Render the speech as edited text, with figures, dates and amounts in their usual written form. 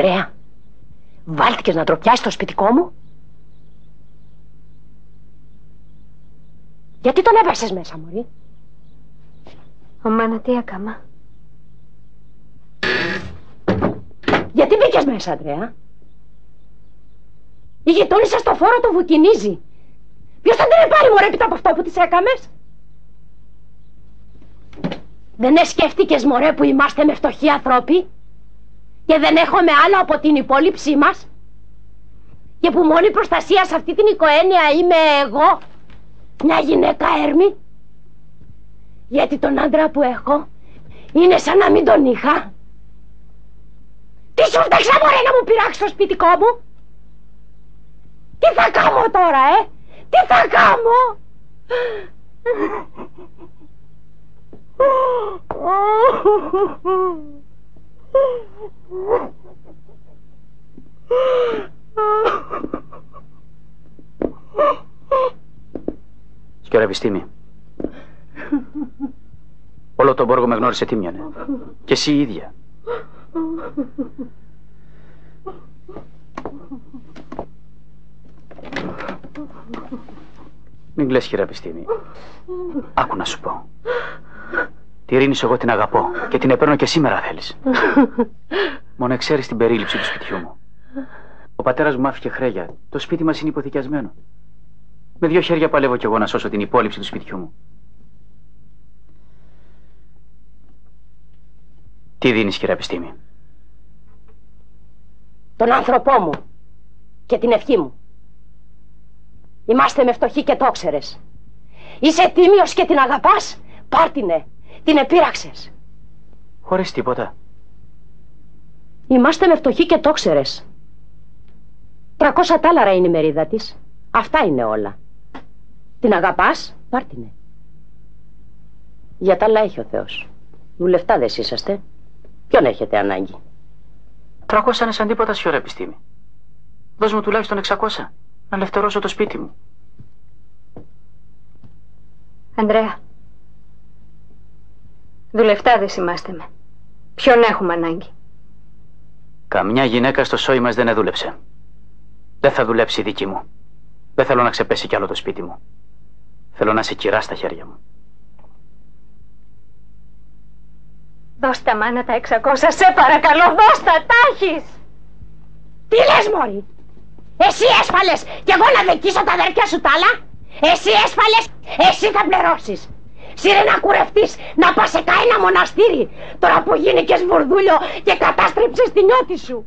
Αντρέα, βάλτηκες να ντροπιάσεις στο σπιτικό μου? Γιατί τον έβασες μέσα, μωρή? Μάνα, τι έκαμα? Γιατί μπήκες μέσα, Αντρέα? Η γειτόνισσα στο φόρο το βουκινίζει. Ποιος θα την πάρει, μωρέ, έπειτα από αυτό που της έκαμες? Δεν σκέφτηκες, μωρέ, που είμαστε με φτωχοί ανθρώποι και δεν έχουμε άλλο από την υπόλοιψή μας και που μόνη προστασία σε αυτή την οικογένεια είμαι εγώ, μια γυναίκα έρμη? Γιατί τον άντρα που έχω είναι σαν να μην τον είχα. Τι σου φταίξα, μωρέ, να μου πειράξεις το σπιτικό μου? Τι θα κάνω τώρα, τι θα κάνω? Σκιώρα επιστήμη. Όλο τον Μπόργο με γνώρισε τίμιανε. Και εσύ η ίδια. Μην κλαις, χειρά επιστήμη. Άκου να σου πω. Τη Ειρήνης εγώ την αγαπώ και την επέρνω και σήμερα θέλεις. Μόνο ξέρεις την περίληψη του σπιτιού μου. Ο πατέρας μου άφηκε χρέγια. Το σπίτι μας είναι υποθηκιασμένο. Με 2 χέρια παλεύω κι εγώ να σώσω την υπόλοιψη του σπιτιού μου. Τι δίνεις, χειρά επιστήμη? Τον άνθρωπό μου και την ευχή μου. Είμαστε με φτωχοί και το ξέρες. Είσαι τίμιος και την αγαπάς, πάρτινε. Την επήραξες. Χωρίς τίποτα. Είμαστε με φτωχοί και το ξέρες. 300 τάλαρα είναι η μερίδα της. Αυτά είναι όλα. Την αγαπάς, πάρτινε. Για τα άλλα έχει ο Θεός. Δουλευτάδες είσαστε. Ποιον έχετε ανάγκη? 300 είναι σαν τίποτα, σιωρά επιστήμη. Δώσ' μου τουλάχιστον 600 να λευτερώσω το σπίτι μου. Ανδρέα, δουλευτάδες είμαστε με. Ποιον έχουμε ανάγκη? Καμιά γυναίκα στο σόι μας δεν εδούλεψε. Δεν θα δουλέψει η δική μου. Δεν θέλω να ξεπέσει κι άλλο το σπίτι μου. Θέλω να είσαι κυρά στα χέρια μου. Δώσ' τα, μάνα, τα 600, σε παρακαλώ, δώσ' τα, τα έχεις. Τι λες, μωρή? Εσύ έσφαλες κι εγώ να δεκίσω τα αδέρφια σου τ' άλλα? Εσύ έσφαλες, εσύ θα πληρώσεις. Σύρε να κουρευτείς, να πας σε κάνα μοναστήρι, τώρα που γίνηκες βουρδούλιο και κατάστρεψες τη νιώτη σου.